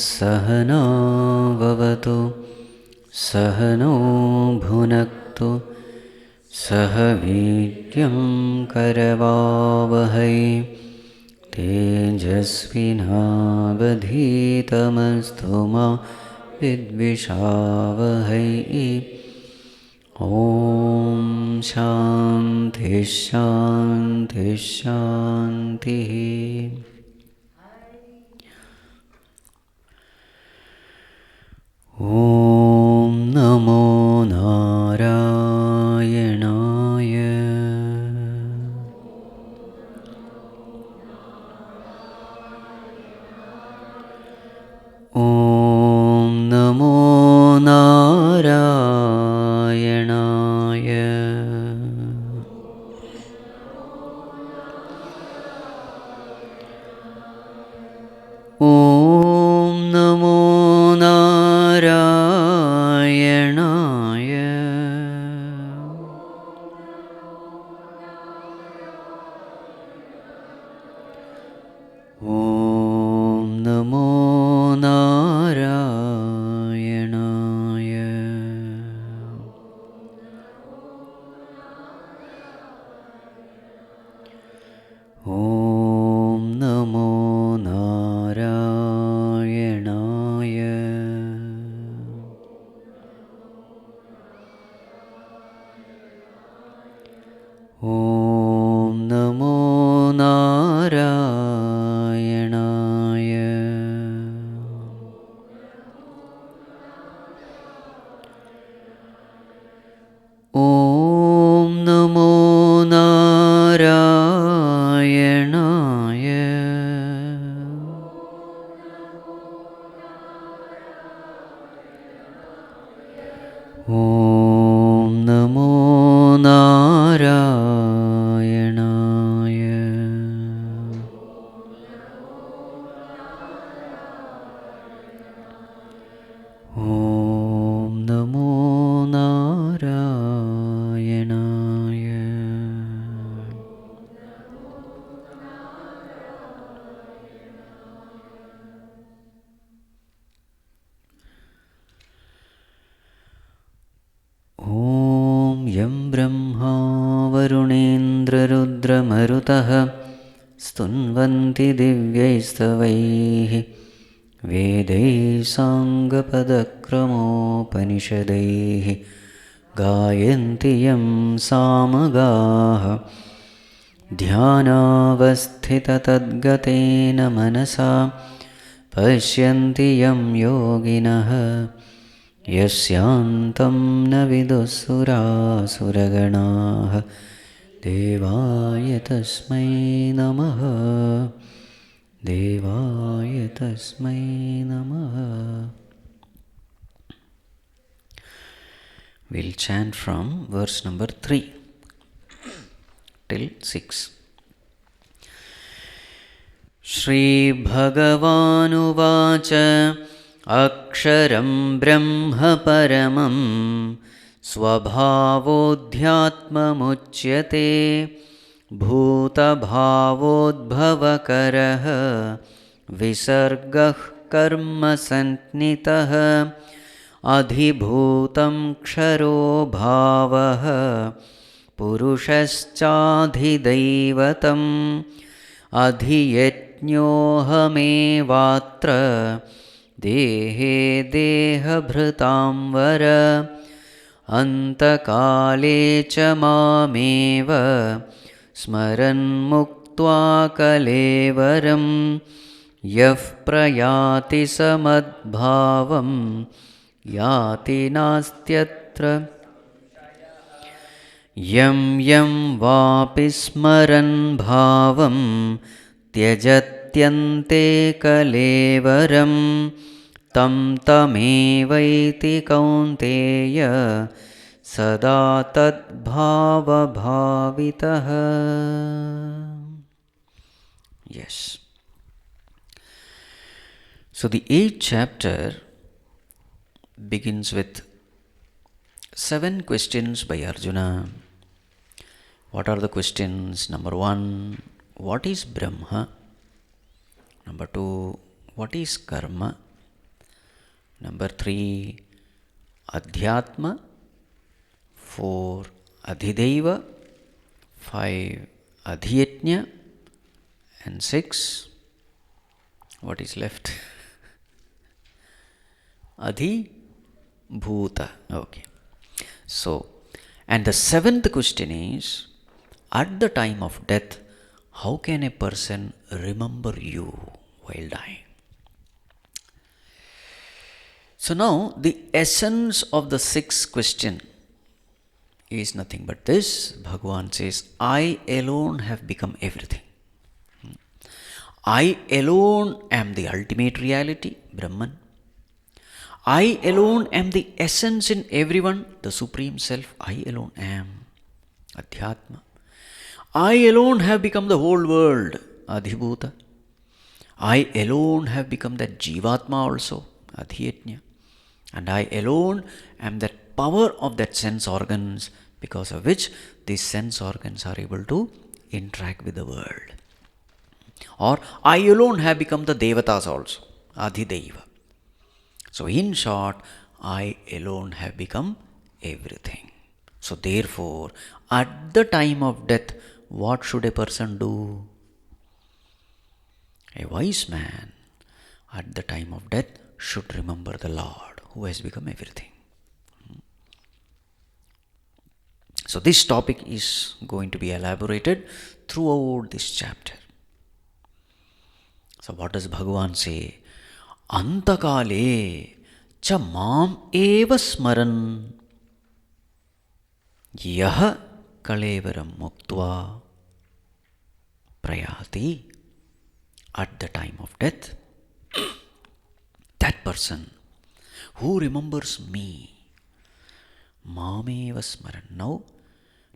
सहना भवतु सहनो भुनक्तु सह वीर्यं करवावहै तेजस्विनावधीतमस्तु मा विद्विषावहै। ॐ शान्ति शान्ति शान्तिः। ॐ नमो नारायणाय। ॐ नमो नारायणाय। ॐ नमो नारायणाय। ॐ नमो नारायणाय। ॐ नमो नारायणाय। ॐ नमो नारायणाय। ॐ नमो नारायणाय। ॐ नमो नारायणाय। ॐ नमो नारायणाय। ॐ यं ब्रह्मा वरुणेन्द्ररुद्रमरुतः स्तुन्वन्ति दिव्यैस्तवैः वेदैः साङ्गपदक्रमोपनिषदैः गायन्ति यं सामगाः ध्यानावस्थिततद्गतेन मनसा पश्यन्ति यं योगिनः यस्यान्तं न विदुःसुरासुरगणाः। देवाय तस्मै नमः देवाय तस्मै नमः। We'll chant from verse number 3 till 6. Shri Bhagavanuvāca Aksharam Brahma Paramam Svabhāvodhyātmamuchyate Bhūtabhāvodbhavakarah Visargah Karma Santnitah Adhibhūtam Ksharo Bhavah Purushascādhidaivatam Adhiyajñohamevatra Dehe Dehabhritam Vara Antakale cha Mameva Smaran Muktva Kalevaram Yaf Prayati Samadbhavam Yati Nastyatra Yam Yam Vapi Smaran Bhavam Tyajatyante Kalevaram Tam Tamevaiti Kaunteya Sada Tad Bhava Bhavitaha. Yes. So the 8th chapter begins with 7 questions by Arjuna. What are the questions? Number 1, what is Brahma? Number 2, what is karma? Number 3, Adhyatma. 4, Adhideva. 5, Adhyatnya. And 6, what is left? Adhibhuta. Okay. So, and the 7th question is, at the time of death, how can a person remember you while dying? So now, the essence of the 6th question is nothing but this. Bhagavan says, I alone have become everything. I alone am the ultimate reality, Brahman. I alone am the essence in everyone, the Supreme Self. I alone am, Adhyatma. I alone have become the whole world, Adhibhuta. I alone have become that Jivatma also, Adhyatnya. And I alone am that power of that sense organs, because of which these sense organs are able to interact with the world. Or I alone have become the Devatas also, Adhideva. So in short, I alone have become everything. So therefore, at the time of death, what should a person do? A wise man, at the time of death, should remember the Lord, who has become everything. So this topic is going to be elaborated throughout this chapter. So what does Bhagavan say? Antakale cha mam eva smaran yah kalevaram muktva prayati. At the time of death, that person who remembers me, mam eva smaran. Now,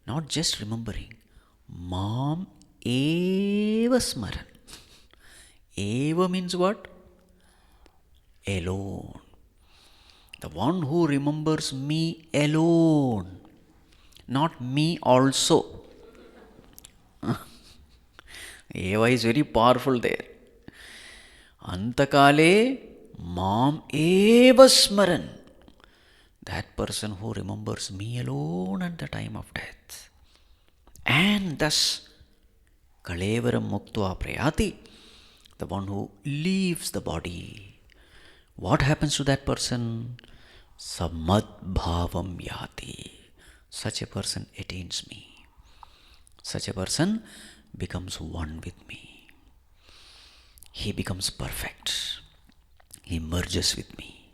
not just remembering, mam eva smaran. Eva means what? Alone. The one who remembers me alone, not me also. Eva is very powerful there. Antakale mam eva smaran. That person who remembers me alone at the time of death. And thus, kalevaram muktva prayati. The one who leaves the body. What happens to that person? Samad bhavam yati. Such a person attains me. Such a person becomes one with me. He becomes perfect. He merges with me.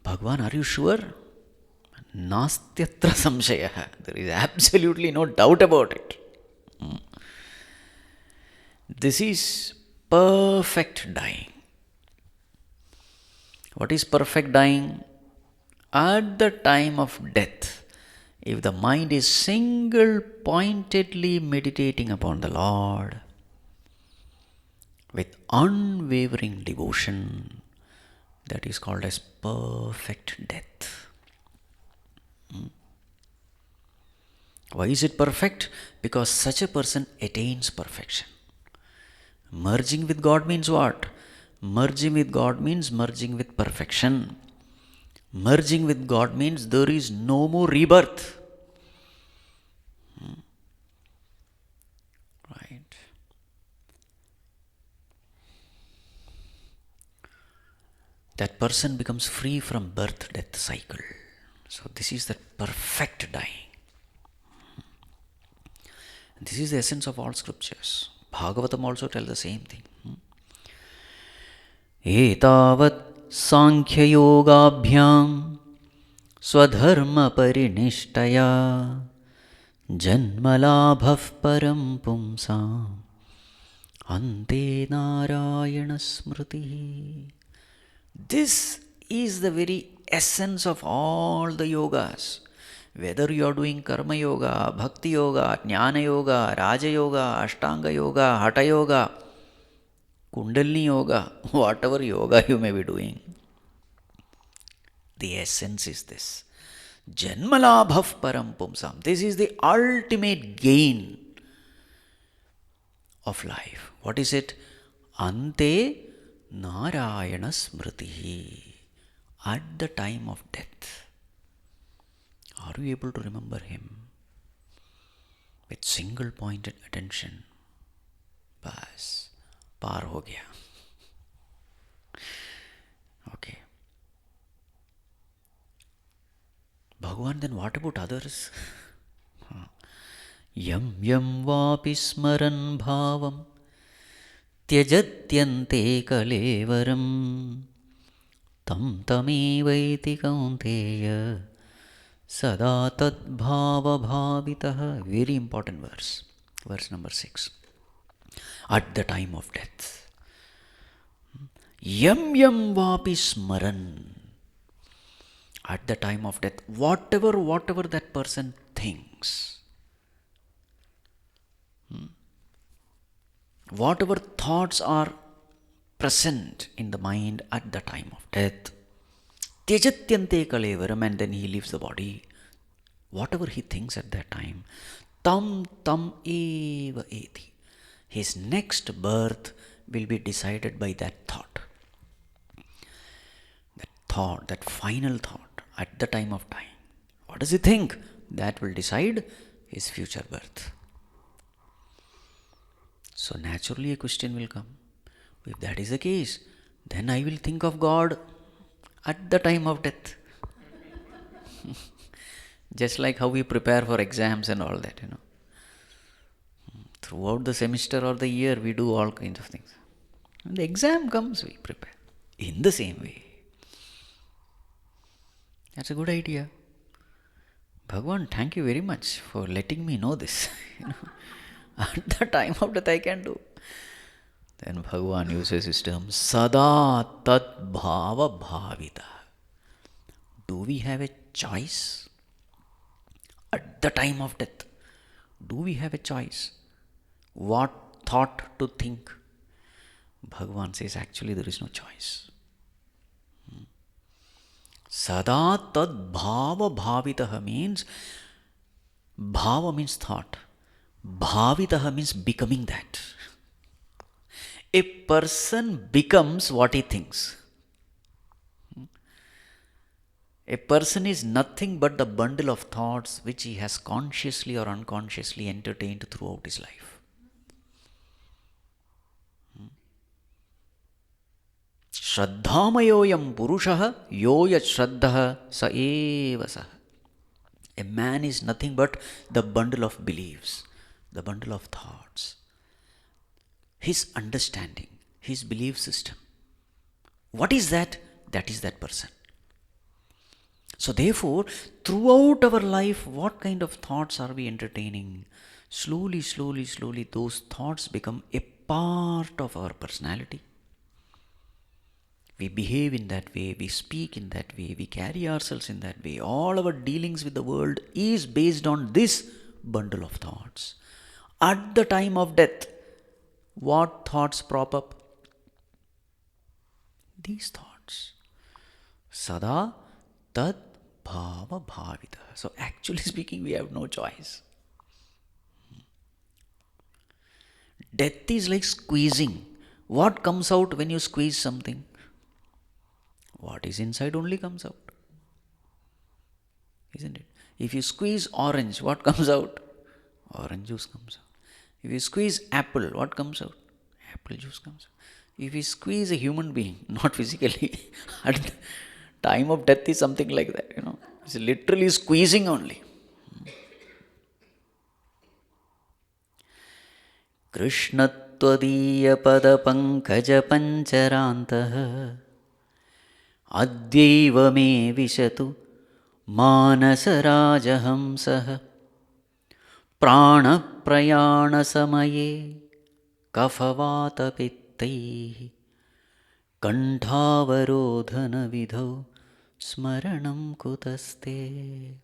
Bhagavan, are you sure? Nastyatra samshayah. There is absolutely no doubt about it. This is perfect dying. What is perfect dying? At the time of death, if the mind is single-pointedly meditating upon the Lord with unwavering devotion, that is called as perfect death. Why is it perfect? Because such a person attains perfection. Merging with God means what? Merging with God means merging with perfection. Merging with God means there is no more rebirth. Right? That person becomes free from birth-death cycle. So this is the perfect dying. This is the essence of all scriptures. Bhagavatam also tells the same thing. Etavat sankhya yogabhyam swadharma parinishtaya janmalabhav param pumsam ante narayana smriti. This is the very essence of all the yogas. Whether you are doing karma yoga, bhakti yoga, jnana yoga, raja yoga, ashtanga yoga, hatha yoga, kundalini yoga, whatever yoga you may be doing, the essence is this. Janmalabhav param pumsam. This is the ultimate gain of life. What is it? Ante Narayana Smriti. At the time of death, are you able to remember him with single pointed attention? Bas, par ho gaya. Okay. Bhagavan, then what about others? Yam yam vapi smaran bhavam tyajatyante kalevaram tam tamevaiti kaunteya sada tad bhava bhavitah. Very important verse. Verse number 6. At the time of death. Yam yam vapi smaran. At the time of death, whatever that person thinks, whatever thoughts are present in the mind at the time of death, tyajatyante kalevaram, and then he leaves the body. Whatever he thinks at that time, tam eva eti. His next birth will be decided by that thought. That final thought at the time of dying. What does he think? That will decide his future birth. So naturally a question will come. If that is the case, then I will think of God at the time of death. Just like how we prepare for exams and all that, Throughout the semester or the year, we do all kinds of things. When the exam comes, we prepare. In the same way. That's a good idea. Bhagavan, thank you very much for letting me know this. At the time of death I can do. Then Bhagavan uses his term, Sada Tat Bhava Bhavita. Do we have a choice? At the time of death, do we have a choice? What thought to think? Bhagavan says, actually there is no choice. Sada tad bhava bhavitaha means, bhava means thought. Bhavitaha means becoming that. A person becomes what he thinks. A person is nothing but the bundle of thoughts which he has consciously or unconsciously entertained throughout his life. Shraddhamayoyam purushah yoyat shraddha sa eva sah. A man is nothing but the bundle of beliefs, the bundle of thoughts, his understanding, his belief system. What is that? That is that person. So therefore, throughout our life, what kind of thoughts are we entertaining? Slowly, those thoughts become a part of our personality. We behave in that way, we speak in that way, we carry ourselves in that way. All our dealings with the world is based on this bundle of thoughts. At the time of death, what thoughts prop up? These thoughts. Sada tad bhava bhavita. So actually speaking, we have no choice. Death is like squeezing. What comes out when you squeeze something? What is inside only comes out. Isn't it? If you squeeze orange, what comes out? Orange juice comes out. If you squeeze apple, what comes out? Apple juice comes out. If you squeeze a human being, not physically, at the time of death is something like that, It's literally squeezing only. Krishnattvadiya pada pankaja pancharantaha adyaiva me vishatu manasarajahamsaha prana prayana samaye kafavata pittaihi kantavarodhana vidhau smaranam kutaste.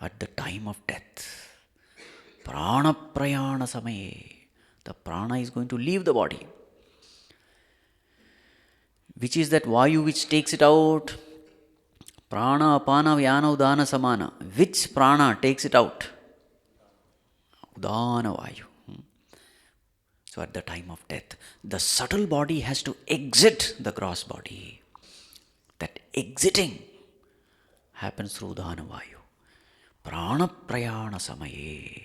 At the time of death, prana prayana samaye, the prana is going to leave the body. Which is that vayu which takes it out? Prana, apana, vyana, udana, samana. Which prana takes it out? Udana vayu. So at the time of death, the subtle body has to exit the gross body. That exiting happens through Dhanavayu. Prana prayana samaye.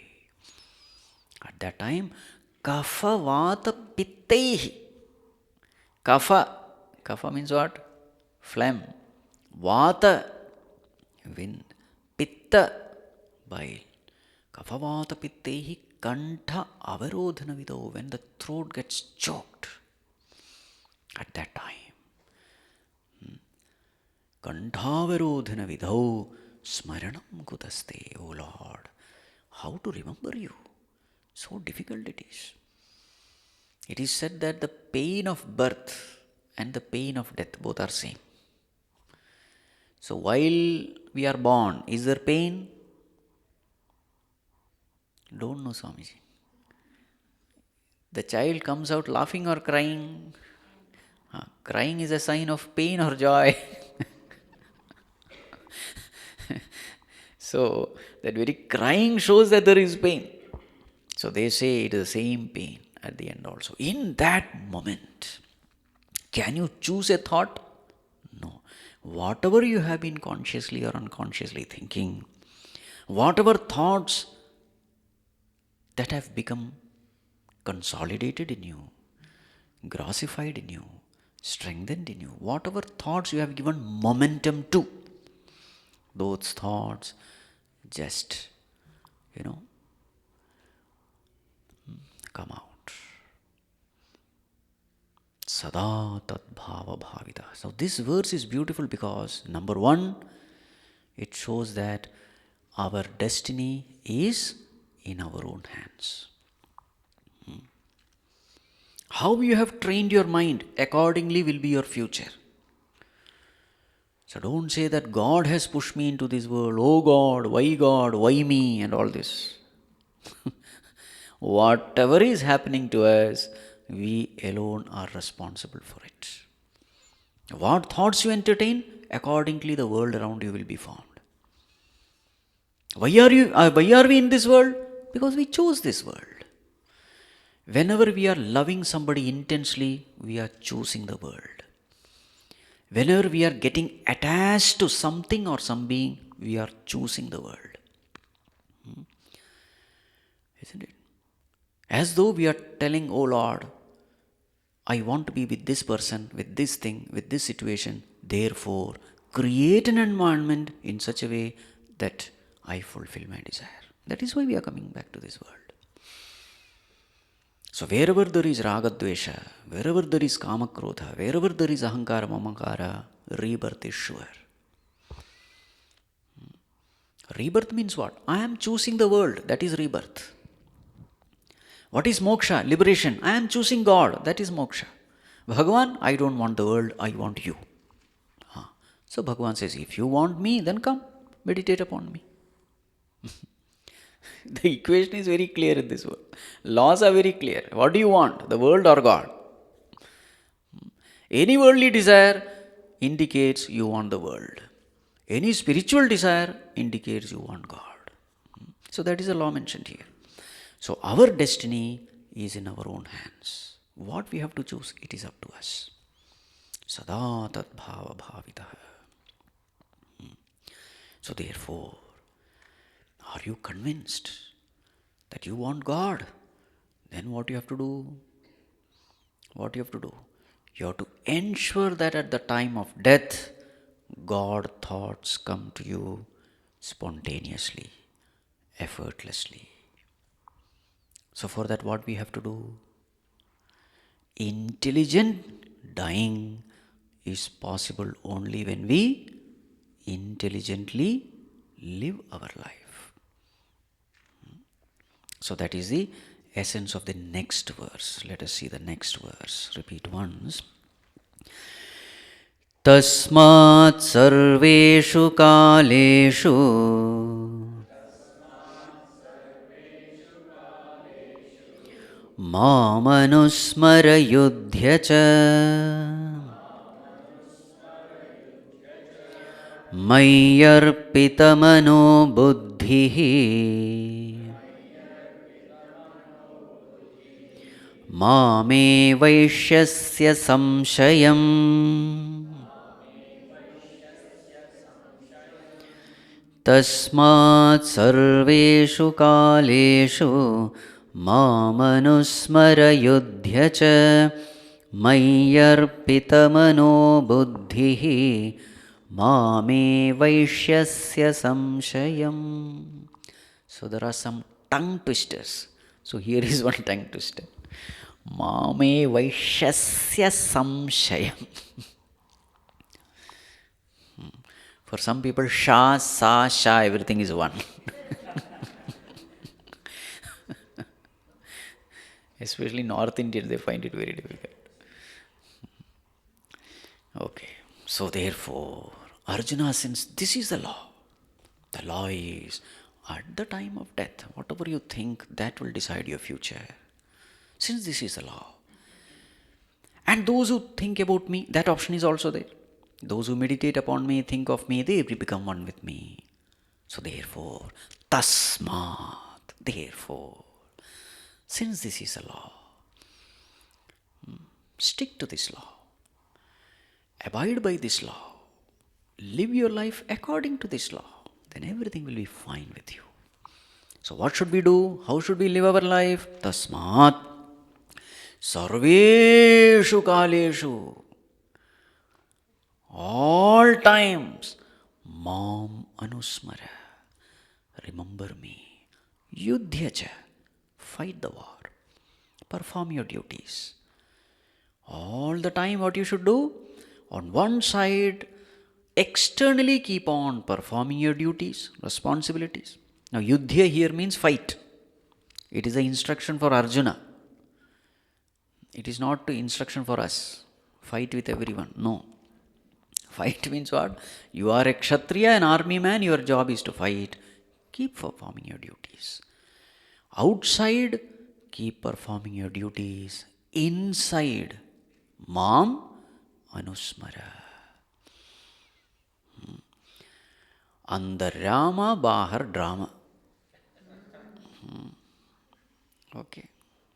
At that time, kapha vata pittaihi. Kapha means what? Phlegm. Vata, wind. Pitta, bile. Kapha vata pittaihi kantha avarodhana vido. When the throat gets choked, at that time, Kantavarodhana vidhau smaranam kudaste. O Lord, how to remember you? So difficult it is. It is said that the pain of birth and the pain of death both are same. So while we are born, is there pain? Don't know, Swamiji. The child comes out laughing or crying. Crying is a sign of pain or joy. So that very crying shows that there is pain. So they say it is the same pain at the end also. In that moment, can you choose a thought? No. Whatever you have been consciously or unconsciously thinking, whatever thoughts that have become consolidated in you, grossified in you, strengthened in you, whatever thoughts you have given momentum to, those thoughts just, come out. Sada tad bhava bhavita. So this verse is beautiful because, number one, it shows that our destiny is in our own hands. How you have trained your mind, accordingly will be your future. So don't say that God has pushed me into this world. Oh God, why me, and all this. Whatever is happening to us, we alone are responsible for it. What thoughts you entertain, accordingly the world around you will be formed. Why are we in this world? Because we chose this world. Whenever we are loving somebody intensely, we are choosing the world. Whenever we are getting attached to something or some being, we are choosing the world. Isn't it? As though we are telling, oh Lord, I want to be with this person, with this thing, with this situation. Therefore, create an environment in such a way that I fulfill my desire. That is why we are coming back to this world. So wherever there is raga dvesha, wherever there is kama krodha, wherever there is ahankara mamakara, rebirth is sure. Rebirth means what? I am choosing the world. That is rebirth. What is moksha? Liberation. I am choosing God. That is moksha. Bhagavan, I don't want the world. I want you. So Bhagavan says, if you want me, then come, meditate upon me. The equation is very clear in this world. Laws are very clear. What do you want? The world or God? Any worldly desire indicates you want the world. Any spiritual desire indicates you want God. So that is the law mentioned here. So our destiny is in our own hands. What we have to choose, it is up to us. Sada tat bhava bhavitah. So therefore, are you convinced that you want God? Then what you have to do? What you have to do? You have to ensure that at the time of death, God thoughts come to you spontaneously, effortlessly. So for that, what we have to do? Intelligent dying is possible only when we intelligently live our life. So that is the essence of the next verse. Let us see the next verse. Repeat once. Tasmat sarveshu kaleshu mamanusmara yudhya cha mayyarpitamano buddhihi मामे वैश्यस्य संशयम् तस्मात् सर्वेषु कालेषु मामनुस्मर युध्य च मय्यर्पितमनो बुद्धिः मामे वैश्यस्य संशयम्. So there are some tongue twisters. So here is one tongue twister. Mame vaishyasya samshayam. For some people, sha, sa, sha, everything is one. Especially North Indians, they find it very difficult. Okay. So therefore, Arjuna, since this is the law is at the time of death, whatever you think, that will decide your future. Since this is the law. And those who think about me, that option is also there. Those who meditate upon me, think of me, they will become one with me. So therefore, therefore, since this is a law, stick to this law. Abide by this law. Live your life according to this law. Then everything will be fine with you. So what should we do? How should we live our life? Tasmat sarveshu kaleshu. All times, Mam Anusmara. Remember me. Yudhyacha. Fight the war. Perform your duties. All the time, what you should do? On one side, externally keep on performing your duties, responsibilities. Now, Yudhya here means fight. It is an instruction for Arjuna. It is not an instruction for us. Fight with everyone. No. Fight means what? You are a Kshatriya, an army man, your job is to fight. Keep performing your duties. Outside, keep performing your duties. Inside, Mam Anusmara. Andar Rama, Bahar Drama. Okay.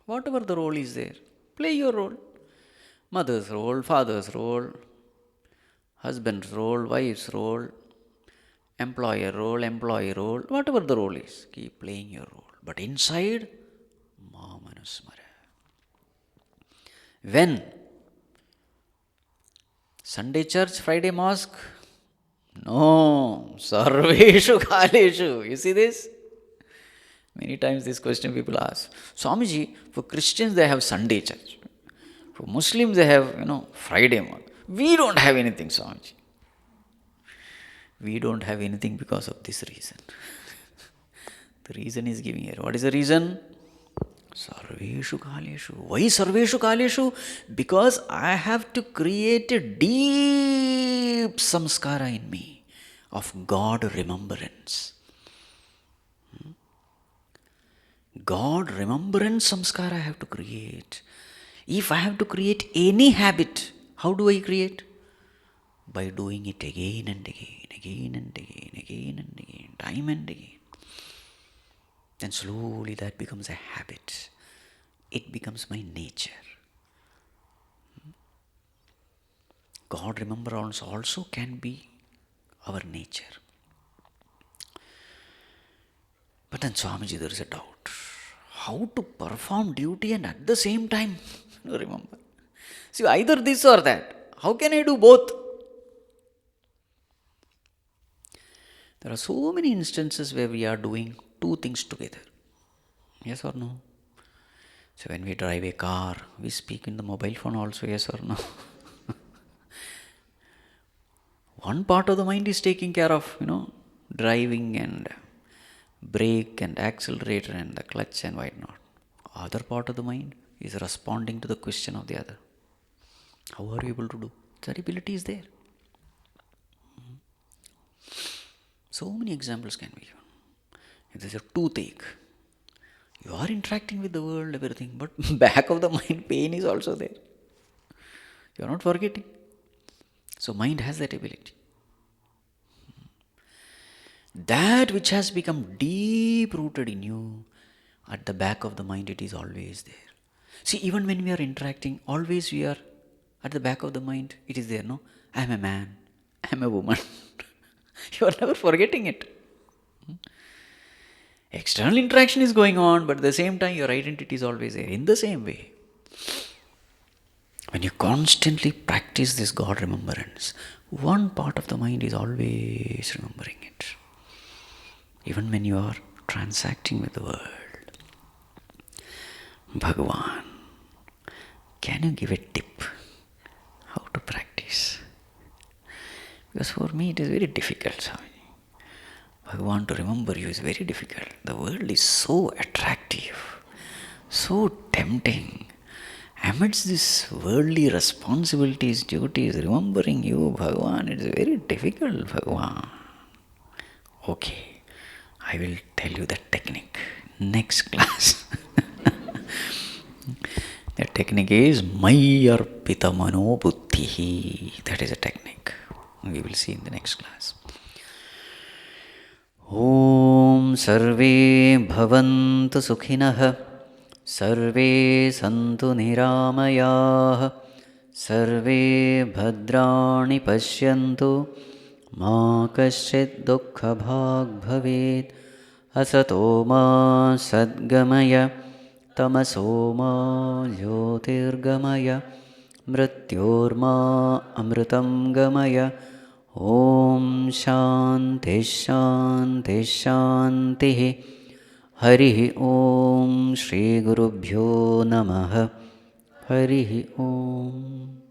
Whatever the role is there, play your role. Mother's role, father's role, husband's role, wife's role, employer role, employee role, whatever the role is, keep playing your role. But inside, Mamanusmara. When? Sunday church, Friday mosque? No. Sarveshu Kaleshu. You see this? Many times this question people ask. Swamiji, for Christians they have Sunday church. For Muslims they have, Friday mosque. We don't have anything, Swamiji. We don't have anything because of this reason. The reason is giving here. What is the reason? Sarveshu Kaleshu. Why Sarveshu Kaleshu? Because I have to create a deep samskara in me of God remembrance. God remembrance samskara I have to create. If I have to create any habit, how do I create? By doing it again and again, again and again, again and again, time and again. Then slowly that becomes a habit. It becomes my nature. God remembrance also can be our nature. But then Swamiji, there is a doubt. How to perform duty and at the same time remember? See, either this or that. How can I do both? There are so many instances where we are doing two things together. Yes or no? So when we drive a car, we speak in the mobile phone also, yes or no? One part of the mind is taking care of, driving and brake and accelerator and the clutch and whatnot. Other part of the mind is responding to the question of the other. How are you able to do? That ability is there. So many examples can be given. If there's a toothache, you are interacting with the world, everything, but back of the mind, pain is also there. You are not forgetting. So mind has that ability. That which has become deep rooted in you, at the back of the mind, it is always there. See, even when we are interacting, always we are at the back of the mind, it is there, no? I am a man, I am a woman. You are never forgetting it. External interaction is going on, but at the same time, your identity is always there. In the same way, when you constantly practice this God remembrance, one part of the mind is always remembering it. Even when you are transacting with the world. Bhagavan, can you give a tip how to practice? Because for me it is very difficult, Swami. Bhagavan, to remember you is very difficult. The world is so attractive, so tempting. Amidst these worldly responsibilities, duties, remembering you, Bhagavan, it is very difficult, Bhagavan. Okay, I will tell you the technique. Next class. The technique is Mayarpita Mano Buddhihi. That is a technique. We will see in the next class. Om Sarve Bhavantu Sukhinah Sarve Santu Niramayah Sarve Bhadrani Pashyantu Ma Kaschit Dukkha Bhag Bhavet Asato Ma Sadgamaya Tamaso Ma Jyotirgamaya Mrityorma Amritam Gamaya Om Shanti Shanti Shanti Harihi Om Shri Gurubhyo Namaha Harihi Om.